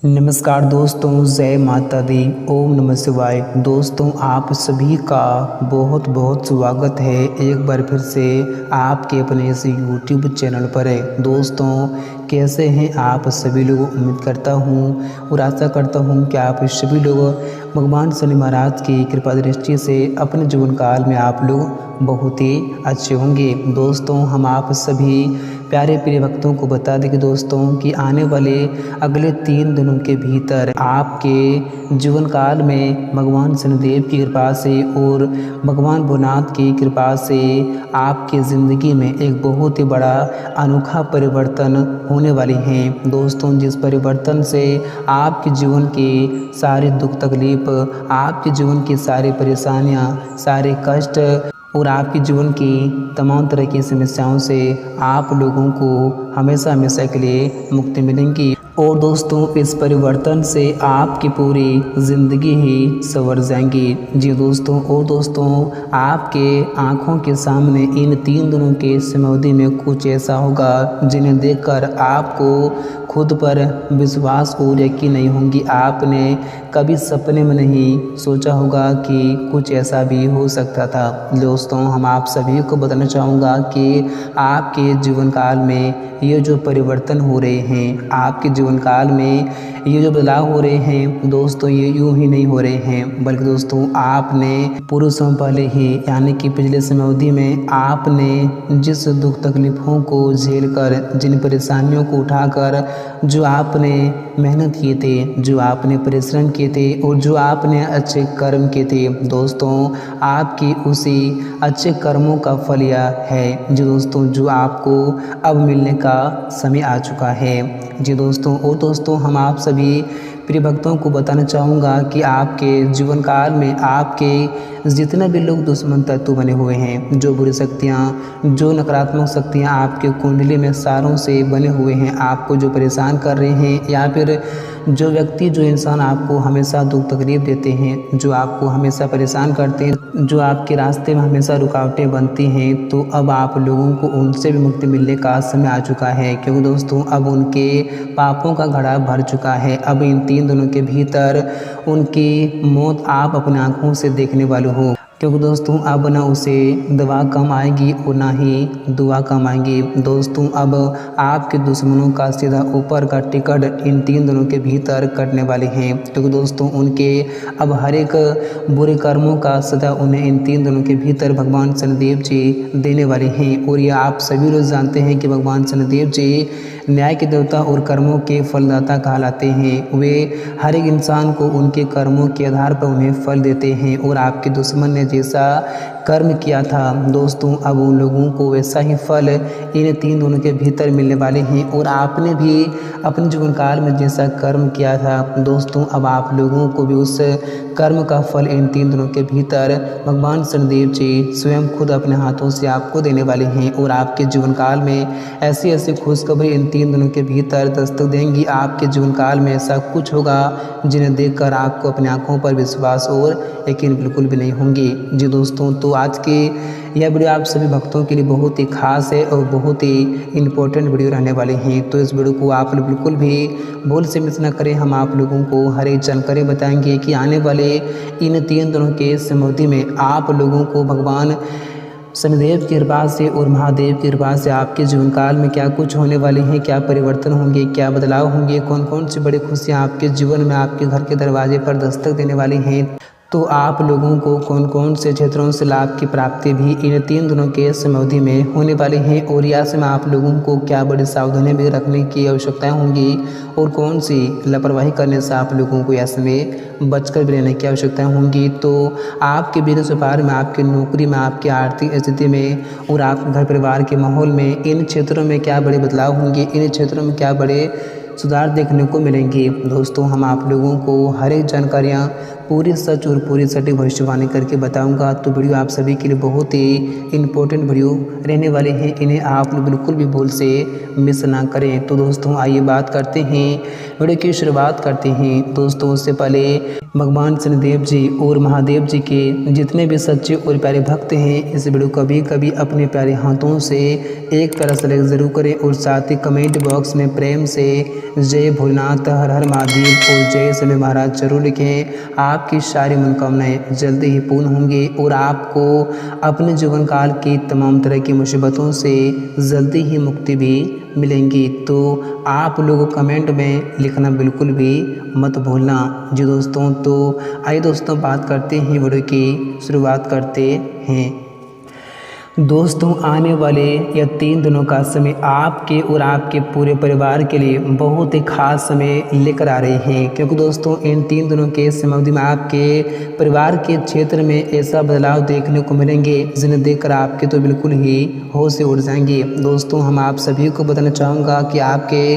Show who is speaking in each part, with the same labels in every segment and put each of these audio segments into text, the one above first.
Speaker 1: नमस्कार दोस्तों, जय माता दी, ओम नमः शिवाय। दोस्तों, आप सभी का बहुत बहुत स्वागत है एक बार फिर से आपके अपने इस यूट्यूब चैनल पर है। दोस्तों, कैसे हैं आप सभी लोग? उम्मीद करता हूँ और आशा करता हूँ कि आप सभी लोग भगवान शनि महाराज की कृपा दृष्टि से अपने जीवन काल में आप लोग बहुत ही अच्छे होंगे। दोस्तों, हम आप सभी प्यारे प्रिय भक्तों को बता दें कि दोस्तों कि आने वाले अगले 3 दिनों के भीतर आपके जीवन काल में भगवान शनिदेव की कृपा से और भगवान भोलेनाथ की कृपा से आपकी ज़िंदगी में एक बहुत ही बड़ा अनोखा परिवर्तन होने वाले हैं। दोस्तों, जिस परिवर्तन से आपके जीवन के सारे दुख तकलीफ, आपके जीवन की सारी परेशानियां, सारे कष्ट और आपके जीवन की तमाम तरह की समस्याओं से आप लोगों को हमेशा हमेशा के लिए मुक्ति मिलेंगी। और दोस्तों, इस परिवर्तन से आपकी पूरी ज़िंदगी ही संवर जाएंगी। जी दोस्तों, और दोस्तों, आपके आँखों के सामने इन 3 दिनों के समयावधि में कुछ ऐसा होगा जिन्हें देखकर आपको खुद पर विश्वास और यकीन नहीं होंगी। आपने कभी सपने में नहीं सोचा होगा कि कुछ ऐसा भी हो सकता था। दोस्तों, हम आप सभी को बताना चाहूँगा कि आपके जीवन काल में ये जो परिवर्तन हो रहे हैं, आपके जीवन काल में ये जो बदलाव हो रहे हैं दोस्तों, ये यूं ही नहीं हो रहे हैं, बल्कि दोस्तों आपने पूर्व समय पहले ही यानी कि पिछले समयावधि में आपने जिस दुख तकलीफ़ों को झेलकर, जिन परेशानियों को उठाकर जो आपने मेहनत किए थे, जो आपने परिश्रम किए थे और जो आपने अच्छे कर्म किए थे, दोस्तों आपकी उसी अच्छे कर्मों का फल यह है जो दोस्तों जो आपको अब मिलने का समय आ चुका है। जी दोस्तों, और दोस्तों हम आप सभी प्रिय भक्तों को बताना चाहूँगा कि आपके जीवन काल में आपके जितने भी लोग दुश्मन तत्व बने हुए हैं, जो बुरी शक्तियाँ, जो नकारात्मक शक्तियाँ आपके कुंडली में सारों से बने हुए हैं, आपको जो परेशान कर रहे हैं, या फिर जो व्यक्ति, जो इंसान आपको हमेशा दुख तकलीफ देते हैं, जो आपको हमेशा परेशान करते हैं, जो आपके रास्ते में हमेशा रुकावटें बनती हैं, तो अब आप लोगों को उनसे भी मुक्ति मिलने का समय आ चुका है। क्योंकि दोस्तों अब उनके पापों का घड़ा भर चुका है। अब इन 3 दिनों के भीतर उनकी मौत आप अपनी आँखों से देखने वाले हो। क्योंकि दोस्तों अब ना उसे दवा कम आएगी और ना ही दुआ कम आएगी। दोस्तों, अब आपके दुश्मनों का सीधा ऊपर का टिकट इन 3 दिनों के भीतर कटने वाले हैं। क्योंकि दोस्तों उनके अब हर एक बुरे कर्मों का सदा उन्हें इन 3 दिनों के भीतर भगवान शनिदेव जी देने वाले हैं। और ये आप सभी लोग जानते हैं कि भगवान शनिदेव जी न्याय के देवता और कर्मों के फलदाता कहलाते हैं। वे हर एक इंसान को उनके कर्मों के आधार पर उन्हें फल देते हैं। और आपके दुश्मन ने जैसा कर्म किया था दोस्तों, अब उन लोगों को वैसा ही फल इन 3 दिनों के भीतर मिलने वाले हैं। और आपने भी अपने जीवन काल में जैसा कर्म किया था दोस्तों, अब आप लोगों को भी उस कर्म का फल इन 3 दिनों के भीतर भगवान शनिदेव जी स्वयं खुद अपने हाथों से आपको देने वाले हैं। और आपके जीवन काल में ऐसी ऐसी खुशखबरी इन 3 दिनों के भीतर दस्तक देंगी। आपके जीवन काल में ऐसा कुछ होगा जिन्हें देखकर आपको अपनी आंखों पर विश्वास और यकीन बिल्कुल भी नहीं होंगी। जी दोस्तों, तो आज की यह वीडियो आप सभी भक्तों के लिए बहुत ही खास है और बहुत ही इम्पोर्टेंट वीडियो रहने वाले हैं। तो इस वीडियो को आप लोग बिल्कुल भी भूल से मिस न करें। हम आप लोगों को हर एक जानकारी बताएंगे कि आने वाले इन 3 दिनों के समयावधि में आप लोगों को भगवान शनिदेव की कृपा से और महादेव की कृपा से आपके जीवन काल में क्या कुछ होने वाले हैं, क्या परिवर्तन होंगे, क्या बदलाव होंगे, कौन कौन सी बड़ी खुशियाँ आपके जीवन में आपके घर के दरवाजे पर दस्तक देने वाली हैं। तो आप लोगों को कौन कौन से क्षेत्रों से लाभ की प्राप्ति भी इन 3 दिनों के समयावधि में होने वाले हैं, और या से में आप लोगों को क्या बड़ी सावधानी भी रखने की आवश्यकताएं होंगी, और कौन सी लापरवाही करने से आप लोगों को ऐसे में बचकर भी रहने की आवश्यकताएं होंगी। तो आपके बिजनेस व्यापार में, आपकी नौकरी में, आपकी आर्थिक स्थिति में और आपके घर परिवार के माहौल में इन क्षेत्रों में क्या बड़े बदलाव होंगे, इन क्षेत्रों में क्या बड़े सुधार देखने को मिलेंगे। दोस्तों, हम आप लोगों को हर एक जानकारियाँ पूरी सच और पूरी सटीक भविष्यवाणी करके बताऊंगा। तो वीडियो आप सभी के लिए बहुत ही इम्पोर्टेंट वीडियो रहने वाले हैं, इन्हें आप लोग बिल्कुल भी भूल से मिस ना करें। तो दोस्तों आइए बात करते हैं, वीडियो की शुरुआत करते हैं। दोस्तों उससे पहले भगवान शनिदेव जी और महादेव जी के जितने भी सच्चे और प्यारे भक्त हैं, इस वीडियो को कभी अपने प्यारे हाथों से एक तरह से लाइक जरूर करें और साथ ही कमेंट बॉक्स में प्रेम से जय भोलेनाथ, हर हर महादेव और जय शनि महाराज जरूर लिखें। आपकी सारी मनोकामनाएं जल्दी ही पूर्ण होंगी और आपको अपने जीवन काल की तमाम तरह की मुसीबतों से जल्दी ही मुक्ति भी मिलेंगी। तो आप लोगों कमेंट में लिखना बिल्कुल भी मत भूलना जी दोस्तों। तो आइए दोस्तों बात करते हैं, वीडियो की शुरुआत करते हैं। दोस्तों आने वाले या 3 दिनों का समय आपके और आपके पूरे परिवार के लिए बहुत ही खास समय लेकर आ रहे हैं, क्योंकि दोस्तों इन 3 दिनों के समयावधि में आपके परिवार के क्षेत्र में ऐसा बदलाव देखने को मिलेंगे जिन्हें देखकर आपके तो बिल्कुल ही होश से उड़ जाएंगे। दोस्तों हम आप सभी को बताना चाहूँगा कि आपके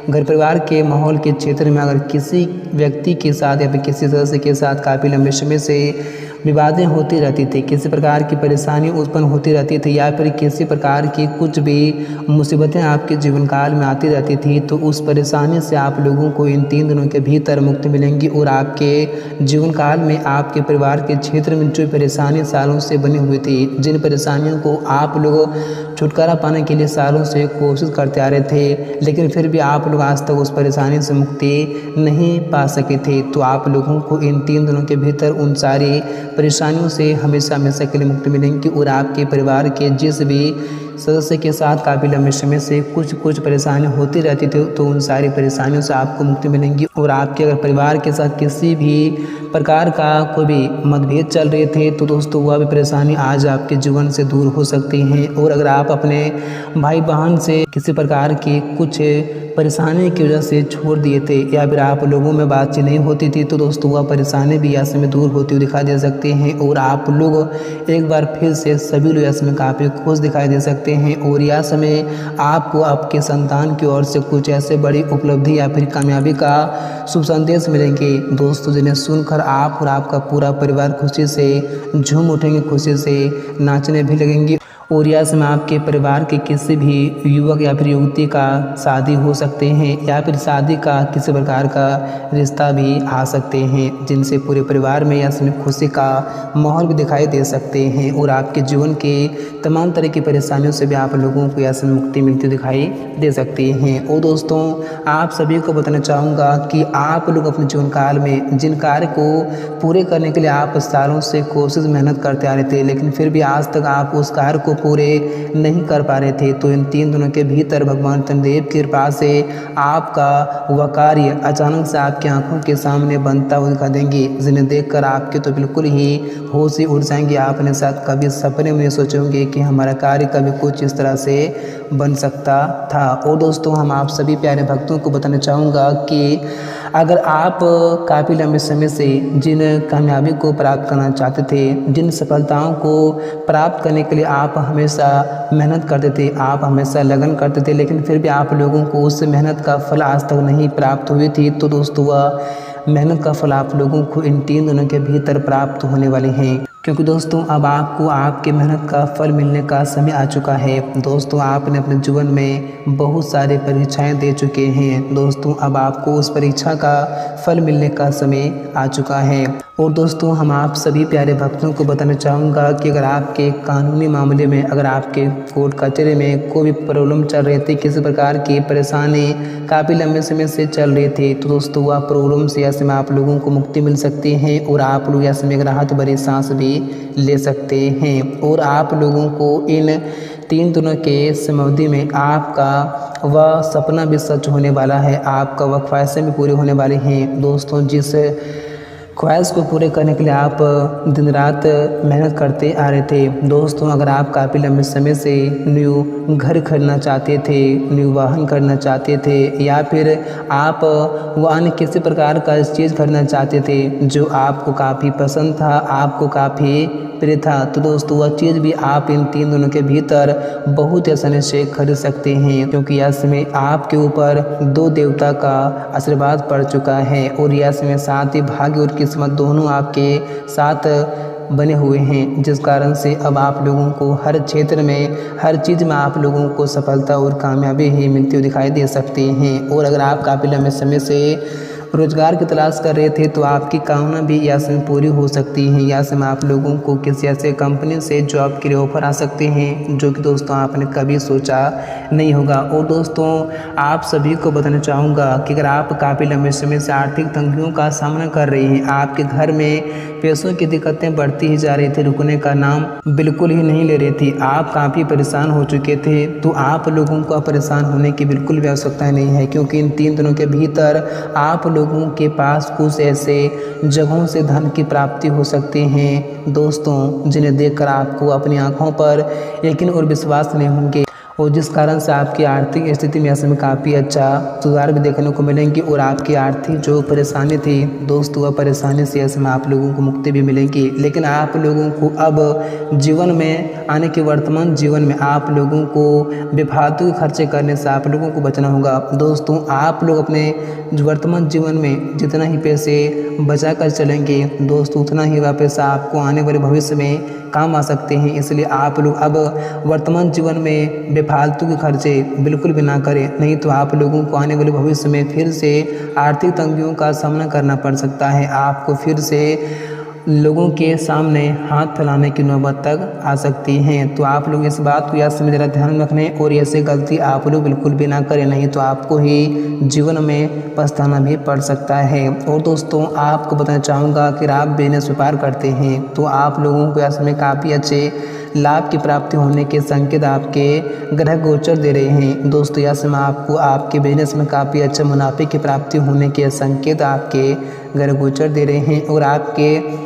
Speaker 1: घर परिवार के माहौल के क्षेत्र में अगर किसी व्यक्ति के साथ या फिर किसी सदस्य के साथ काफ़ी लंबे समय से विवादें होती रहती थी, किसी प्रकार की परेशानी उत्पन्न होती रहती थी या फिर किसी प्रकार की कुछ भी मुसीबतें आपके जीवन काल में आती रहती थी, तो उस परेशानी से आप लोगों को इन 3 दिनों के भीतर मुक्ति मिलेंगी और आपके जीवन काल में आपके परिवार के क्षेत्र में जो परेशानी सालों से बनी हुई थी, जिन परेशानियों को आप लोग छुटकारा पाने के लिए सालों से कोशिश करते आ रहे थे, लेकिन फिर भी आप लोग आज तक उस परेशानी से मुक्ति नहीं पा सके थे, तो आप लोगों को इन 3 दिनों के भीतर उन सारी परेशानियों से हमेशा हमेशा के लिए मुक्ति मिलेंगी और आपके परिवार के जिस भी सदस्य के साथ काफ़ी लंबे समय से कुछ परेशानी होती रहती थी, तो उन सारी परेशानियों से आपको मुक्ति मिलेंगी। और आपके अगर परिवार के साथ किसी भी प्रकार का कोई भी मतभेद चल रहे थे, तो दोस्तों वह भी परेशानी आज आपके जीवन से दूर हो सकती हैं। और अगर आप अपने भाई बहन से किसी प्रकार की कुछ परेशानी की वजह से छोड़ दिए थे या फिर आप लोगों में बातचीत नहीं होती थी, तो दोस्तों वह परेशानी भी ऐसे में दूर होती हुई दिखाई दे सकती हैं और आप लोग एक बार फिर से सभी लोग ऐसे में काफ़ी खुश दिखाई दे सकते हैं। और यह समय आपको आपके संतान की ओर से कुछ ऐसे बड़ी उपलब्धि या फिर कामयाबी का शुभ संदेश मिलेंगे दोस्तों, जिन्हें सुनकर आप और आपका पूरा परिवार खुशी से झूम उठेंगे, खुशी से नाचने भी लगेंगे। और यह समय आपके परिवार के किसी भी युवक या फिर युवती का शादी हो सकते हैं या फिर शादी का किसी प्रकार का रिश्ता भी आ सकते हैं, जिनसे पूरे परिवार में यह समय खुशी का माहौल भी दिखाई दे सकते हैं और आपके जीवन के तमाम तरह की परेशानियों से भी आप लोगों को यह समय मुक्ति मिलती दिखाई दे सकती हैं। और दोस्तों आप सभी को बताना चाहूँगा कि आप लोग अपने जीवन काल में जिन कार्य को पूरे करने के लिए आप सालों से कोशिश मेहनत करते आ रहे थे, लेकिन फिर भी आज तक आप उस कार्य को पूरे नहीं कर पा रहे थे, तो इन 3 दिनों के भीतर भगवान शनिदेव की कृपा से आपका वह कार्य अचानक से आपकी आंखों के सामने बनता हुआ दिखा देंगे, जिन्हें देखकर आपके तो बिल्कुल ही होश ही उड़ जाएंगे। आपने साथ कभी सपने में सोचे होंगे कि हमारा कार्य कभी कुछ इस तरह से बन सकता था। और दोस्तों हम आप सभी प्यारे भक्तों को बताना चाहूँगा कि अगर आप काफ़ी लंबे समय से जिन कामयाबी को प्राप्त करना चाहते थे, जिन सफलताओं को प्राप्त करने के लिए आप हमेशा मेहनत करते थे, आप हमेशा लगन करते थे, लेकिन फिर भी आप लोगों को उस मेहनत का फल आज तक नहीं प्राप्त हुई थी, तो दोस्तों वह मेहनत का फल आप लोगों को इन 3 दिनों के भीतर प्राप्त होने वाले हैं, क्योंकि दोस्तों अब आपको आपके मेहनत का फल मिलने का समय आ चुका है। दोस्तों आपने अपने जीवन में बहुत सारी परीक्षाएं दे चुके हैं, दोस्तों अब आपको उस परीक्षा का फल मिलने का समय आ चुका है। और दोस्तों हम आप सभी प्यारे भक्तों को बताना चाहूँगा कि अगर आपके कानूनी मामले में, अगर आपके कोर्ट कचहरी में कोई भी प्रॉब्लम चल रही थी, किसी प्रकार की परेशानी काफ़ी लंबे समय से चल रही थी, तो दोस्तों वह प्रॉब्लम से ऐसे में आप लोगों को मुक्ति मिल सकती है और आप लोग ऐसे में एक राहत भरी सांस भी ले सकते हैं। और आप लोगों को इन 3 दिनों के समयावधि में आपका वह सपना भी सच होने वाला है, आपका वह ख्वाहिशें भी पूरी होने वाली हैं। दोस्तों जिस ख्वाहिश को पूरे करने के लिए आप दिन रात मेहनत करते आ रहे थे, दोस्तों अगर आप काफ़ी लंबे समय से न्यू घर खरीदना चाहते थे, न्यू वाहन खरीदना चाहते थे या फिर आप वाहन किसी प्रकार का चीज़ खरीदना चाहते थे जो आपको काफ़ी पसंद था, आपको काफ़ी प्रिय था, तो दोस्तों वह चीज़ भी आप इन 3 दिनों के भीतर बहुत आसानी से खरीद सकते हैं, क्योंकि यह समय आपके ऊपर 2 देवता का आशीर्वाद पड़ चुका है और यह समय साथ ही भाग्य और किस्मत दोनों आपके साथ बने हुए हैं, जिस कारण से अब आप लोगों को हर क्षेत्र में, हर चीज़ में आप लोगों को सफलता और कामयाबी ही मिलती हुई दिखाई दे सकती हैं। और अगर आप काफ़ी लंबे समय से रोज़गार की तलाश कर रहे थे तो आपकी कामना भी यहाँ से पूरी हो सकती है। यहाँ से आप लोगों को किसी ऐसे कंपनी से जॉब के लिए ऑफर आ सकते हैं जो कि दोस्तों आपने कभी सोचा नहीं होगा। और दोस्तों आप सभी को बताना चाहूँगा कि अगर आप काफ़ी लंबे समय से आर्थिक तंगियों का सामना कर रहे हैं, आपके घर में पैसों की दिक्कतें बढ़ती ही जा रही थी, रुकने का नाम बिल्कुल ही नहीं ले रही थी, आप काफ़ी परेशान हो चुके थे, तो आप लोगों को परेशान होने की बिल्कुल भी आवश्यकता नहीं है, क्योंकि इन 3 दिनों के भीतर आप लोगों के पास कुछ ऐसे जगहों से धन की प्राप्ति हो सकती हैं दोस्तों, जिन्हें देखकर आपको अपनी आंखों पर यकीन और विश्वास नहीं होंगे, और जिस कारण से आपकी आर्थिक स्थिति में ऐसे में काफ़ी अच्छा सुधार भी देखने को मिलेंगी। और आपकी आर्थिक जो परेशानी थी दोस्तों, वह परेशानी से ऐसे में आप लोगों को मुक्ति भी मिलेगी। लेकिन आप लोगों को अब जीवन में आने के वर्तमान जीवन में आप लोगों को बेफालतू के खर्चे करने से आप लोगों को बचना होगा दोस्तों। आप लोग अपने वर्तमान जीवन में जितना ही पैसे बचा कर चलेंगे दोस्तों, उतना ही वह पैसा आपको आने वाले भविष्य में काम आ सकते हैं। इसलिए आप लोग अब वर्तमान जीवन में बेफालतू के खर्चे बिल्कुल भी ना करें, नहीं तो आप लोगों को आने वाले भविष्य में फिर से आर्थिक तंगियों का सामना करना पड़ सकता है। आपको फिर से लोगों के सामने हाथ फैलाने की नौबत तक आ सकती हैं। तो आप लोग इस बात को याद से ज़रा ध्यान रखें और ऐसे गलती आप लोग बिल्कुल भी ना करें, नहीं तो आपको ही जीवन में पछताना भी पड़ सकता है। और दोस्तों आपको बताना चाहूँगा कि आप बिजनेस व्यापार करते हैं तो आप लोगों को ऐसे में काफ़ी अच्छे लाभ की प्राप्ति होने के संकेत आपके ग्रह गोचर दे रहे हैं दोस्तों। यह समय आपको आपके बिजनेस में काफ़ी अच्छे मुनाफे की प्राप्ति होने के संकेत आपके ग्रह गोचर दे रहे हैं। और आपके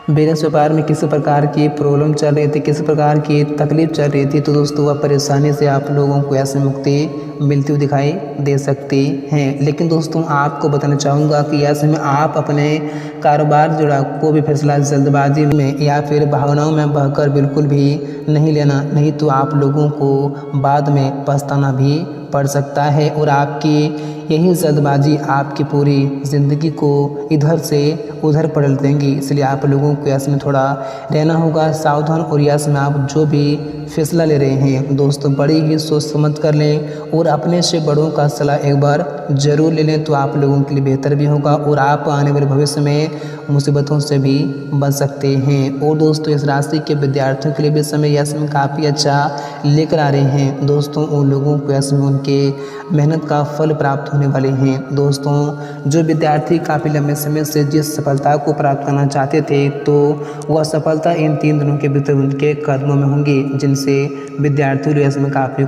Speaker 1: बिजनेस व्यापार में किसी प्रकार की प्रॉब्लम चल रही थी, किसी प्रकार की तकलीफ चल रही थी, तो दोस्तों वह परेशानी से आप लोगों को ऐसे मुक्ति मिलती हुई दिखाई दे सकती हैं। लेकिन दोस्तों आपको बताना चाहूँगा कि ऐसे में आप अपने कारोबार जुड़ा कोई भी फैसला जल्दबाजी में या फिर भावनाओं में बहकर बिल्कुल भी नहीं लेना, नहीं तो आप लोगों को बाद में पछताना भी पड़ सकता है। और आपकी यही जल्दबाजी आपकी पूरी ज़िंदगी को इधर से उधर पलट देंगी। इसलिए आप लोगों को ऐसे में थोड़ा रहना होगा सावधान, और ऐसे में आप जो भी फैसला ले रहे हैं दोस्तों बड़ी ही सोच समझ कर लें और अपने से बड़ों का सलाह एक बार ज़रूर ले लें, तो आप लोगों के लिए बेहतर भी होगा और आप आने वाले भविष्य में मुसीबतों से भी बच सकते हैं। और दोस्तों इस राशि के विद्यार्थियों के लिए भी समय ऐसे काफ़ी अच्छा लेकर आ रहे हैं दोस्तों। उन लोगों को ऐसे में उनके मेहनत का फल प्राप्त होने वाले हैं दोस्तों। जो विद्यार्थी काफ़ी लंबे समय से जिस सफलता को प्राप्त करना चाहते थे, तो वह सफलता इन 3 दिनों के भीतर उनके कदमों में होंगी, जिनसे विद्यार्थियों ऐसे में काफ़ी